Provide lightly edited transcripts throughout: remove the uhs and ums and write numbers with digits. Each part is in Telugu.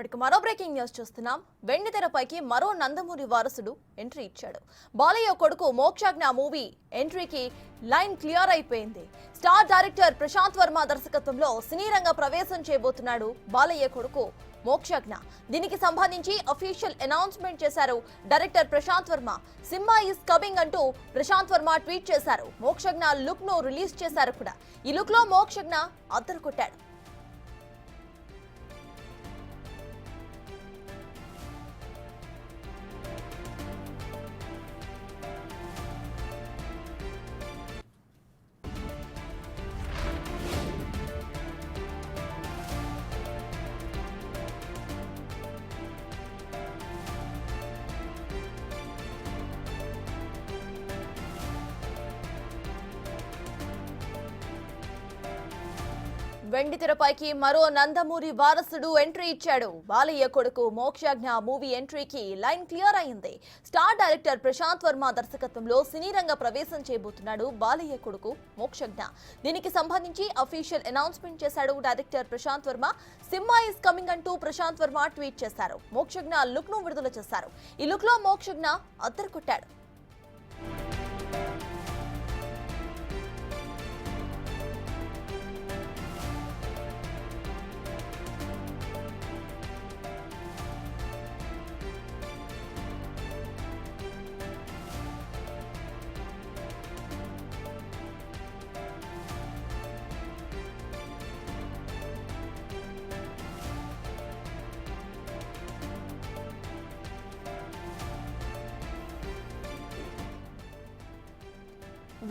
ఇప్పటికి మరో బ్రేకింగ్ న్యూస్ చూస్తున్నాం. వెండితెరపైకి మరో నందమూరి వారసుడు ఎంట్రీ ఇచ్చాడు. బాలయ్య కొడుకు మోక్షజ్ఞ మూవీ ఎంట్రీకి లైన్ క్లియర్ అయిపోయింది. స్టార్ డైరెక్టర్ ప్రశాంత్ వర్మ దర్శకత్వంలో సినీ రంగ ప్రవేశం చేయబోతున్నాడు బాలయ్య కొడుకు మోక్షజ్ఞ. దీనికి సంబంధించి అఫీషియల్ అనౌన్స్మెంట్ చేశారు director Prasanth Varma. Cinema is coming అంటూ ప్రశాంత్ వర్మ ట్వీట్ చేశారు. మోక్షజ్ఞ లుక్ ను రిలీజ్ చేశారు కూడా. ఈ లుక్ లో మోక్షజ్ఞ అద్దరు కొట్టాడు. వెండితెరపైకి మరో నందమూరి వారసుడు ఎంట్రీ ఇచ్చాడు. బాలయ్య కొడుకు మోక్షజ్ఞ మూవీ ఎంట్రీకి లైన్ క్లియర్ అయింది. స్టార్ డైరెక్టర్ ప్రశాంత్ వర్మ దర్శకత్వంలో సినీ రంగ ప్రవేశం చేయబోతున్నాడు బాలయ్య కొడుకు మోక్షజ్ఞ. దీనికి సంబంధించి అఫీషియల్ అనౌన్స్మెంట్ చేశాడు director Prasanth Varma. Cinema is coming అంటూ ప్రశాంత్ వర్మ ట్వీట్ చేశారు. మోక్షజ్ఞ లుక్ ను విడుదల చేశారు. ఈ లుక్ లో మోక్షజ్ఞ అద్దరు కొట్టాడు.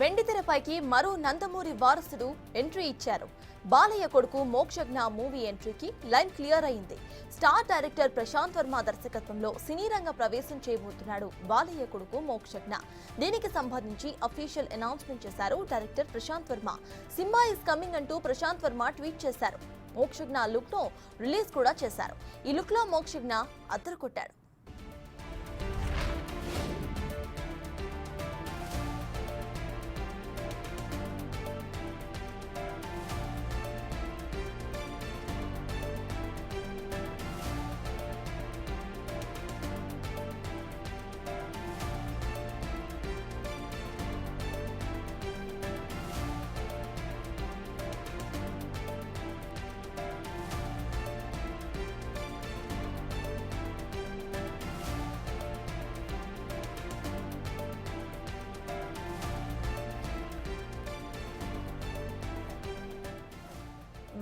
వెండితెరపైకి మరో నందమూరి వారసుడు ఎంట్రీ ఇచ్చారు. బాలయ్య కొడుకు మోక్షజ్ఞ మూవీ ఎంట్రీకి లైన్ క్లియర్ అయింది. స్టార్ డైరెక్టర్ ప్రశాంత్ వర్మ దర్శకత్వంలో సినీ రంగ ప్రవేశం చేయబోతున్నాడు బాలయ్య కొడుకు మోక్షజ్ఞ. దీనికి సంబంధించి అఫీషియల్ అనౌన్స్మెంట్ చేశారు director Prasanth Varma. Cinema is coming అంటూ ప్రశాంత్ వర్మ ట్వీట్ చేశారు. మోక్షజ్ఞ లుక్ ను రిలీజ్ కూడా చేశారు. ఈ లుక్ లో మోక్షజ్ఞ అద్దరు కొట్టాడు.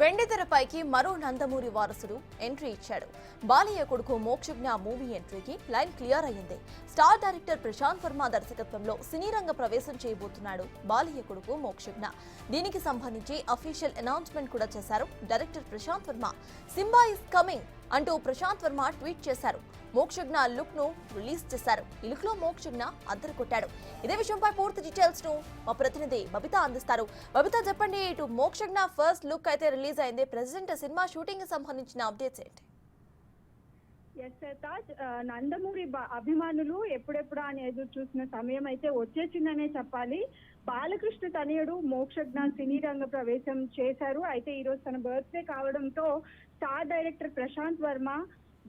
వెండితెరపైకి మరో నందమూరి వారసుడు ఎంట్రీ ఇచ్చాడు. బాలయ్య కొడుకు మోక్షజ్ఞ మూవీ ఎంట్రీకి లైన్ క్లియర్ అయింది. స్టార్ డైరెక్టర్ ప్రశాంత్ వర్మ దర్శకత్వంలో సినీ రంగ ప్రవేశం చేయబోతున్నాడు బాలయ్య కొడుకు మోక్షజ్ఞ. దీనికి సంబంధించి అఫీషియల్ అనౌన్స్మెంట్ కూడా చేశారు director Prasanth Varma. Cinema is coming అంటూ ప్రశాంత్ వర్మ ట్వీట్ చేశారు. మోక్షజ్ఞ లుక్ ను రిలీజ్ చేశారు. ఈ లుక్ లో మోక్షజ్ఞ అద్దరు కొట్టాడు. ఇదే విషయంపై పూర్తి డీటెయిల్స్ ను మా ప్రతినిధి బబితా అందిస్తారు. బబితా చెప్పండి, ఇటు మోక్షజ్ఞ ఫస్ట్ లుక్ అయితే రిలీజ్ అయింది. ప్రెసెంట్ సినిమా షూటింగ్ కి సంబంధించిన అప్డేట్స్ ఏంటి? నందమూరి అభిమానులు ఎప్పుడెప్పుడా అని ఎదురు చూసిన సమయం అయితే వచ్చేసిందనే చెప్పాలి. బాలకృష్ణ తనయుడు మోక్షజ్ఞ సినీ రంగ ప్రవేశం చేశారు. అయితే ఈ రోజు తన బర్త్డే కావడంతో స్టార్ డైరెక్టర్ ప్రశాంత్ వర్మ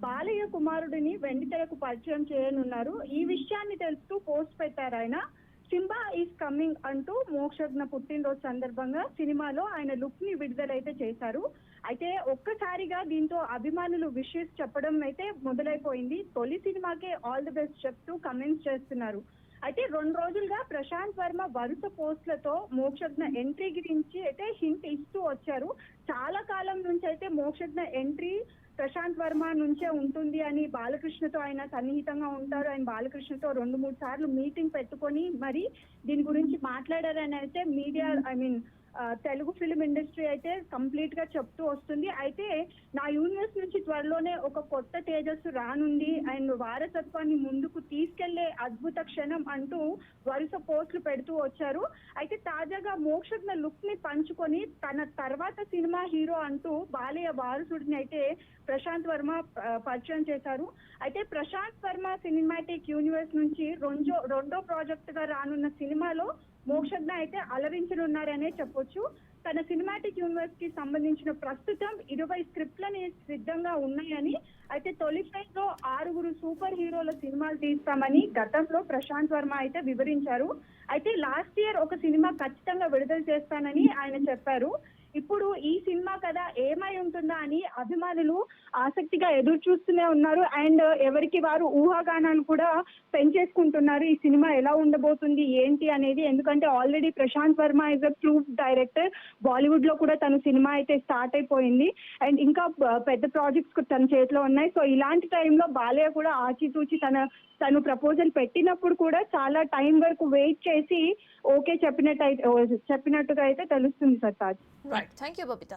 బాలయ్య కుమారుడిని వెండితెరకు పరిచయం చేయనున్నారు. ఈ విషయాన్ని తెలుస్తూ పోస్ట్ పెట్టారు ఆయన. సినిమా ఈస్ కమింగ్ అంటూ మోక్షజ్ఞ పుట్టినరోజు సందర్భంగా సినిమాలో ఆయన లుక్ ని విడుదలైతే చేశారు. అయితే ఒక్కసారిగా దీంతో అభిమానులు విషెస్ చెప్పడం అయితే మొదలైపోయింది. తొలి సినిమాకే ఆల్ ది బెస్ట్ చెప్తూ కమెంట్స్ చేస్తున్నారు. అయితే 2 రోజులుగా ప్రశాంత్ వర్మ వరుస పోస్టులతో మోక్షజ్ఞ ఎంట్రీ గురించి అయితే హింట్ ఇస్తూ వచ్చారు. చాలా కాలం నుంచి అయితే మోక్షజ్ఞ ఎంట్రీ ప్రశాంత్ వర్మ నుంచే ఉంటుంది అని, బాలకృష్ణతో ఆయన సన్నిహితంగా ఉంటారు, ఆయన బాలకృష్ణతో 2-3 సార్లు మీటింగ్ పెట్టుకొని మరి దీని గురించి మాట్లాడారని అయితే మీడియా తెలుగు ఫిల్మ్ ఇండస్ట్రీ అయితే కంప్లీట్ గా చెప్తూ వస్తుంది. అయితే నా యూనివర్స్ నుంచి త్వరలోనే ఒక కొత్త తేజస్సు రానుంది అండ్ వారసత్వాన్ని ముందుకు తీసుకెళ్లే అద్భుత క్షణం అంటూ వరుస పోస్టులు పెడుతూ వచ్చారు. అయితే తాజాగా మోక్షజ్ఞ లుక్ ని పంచుకొని తన తర్వాత సినిమా హీరో అంటూ బాలయ్య వారసుడిని అయితే ప్రశాంత్ వర్మ పరిచయం చేశారు. అయితే ప్రశాంత్ వర్మ సినిమాటిక్ యూనివర్స్ నుంచి రెండో ప్రాజెక్ట్ గా రానున్న సినిమాలో మోక్షజ్ఞ అయితే అలరించనున్నారనే చెప్పొచ్చు. తన సినిమాటిక్ యూనివర్స్ కి సంబంధించిన ప్రస్తుతం 20 స్క్రిప్ట్లని సిద్ధంగా ఉన్నాయని, అయితే తొలి ఫేజ్ లో 6 సూపర్ హీరోల సినిమాలు తీస్తామని గతంలో ప్రశాంత్ వర్మ అయితే వివరించారు. అయితే లాస్ట్ ఇయర్ ఒక సినిమా ఖచ్చితంగా విడుదల చేస్తానని ఆయన చెప్పారు. ఇప్పుడు ఈ సినిమా కథ ఏమై ఉంటుందా అని అభిమానులు ఆసక్తిగా ఎదురు చూస్తూనే ఉన్నారు. అండ్ ఎవరికి వారు ఊహాగానాలు కూడా పెంచేసుకుంటున్నారు ఈ సినిమా ఎలా ఉండబోతుంది ఏంటి అనేది. ఎందుకంటే already Prasanth Varma is a proof director. Bollywood లో కూడా తన సినిమా అయితే స్టార్ట్ అయిపోయింది అండ్ ఇంకా పెద్ద ప్రాజెక్ట్స్ తన చేతిలో ఉన్నాయి. సో ఇలాంటి టైంలో బాలయ్య కూడా ఆచితూచి తను ప్రపోజల్ పెట్టినప్పుడు కూడా చాలా టైం వరకు వెయిట్ చేసి ఓకే చెప్పినట్టుగా అయితే తెలుస్తుంది sir Taj. Right, thank you Babita.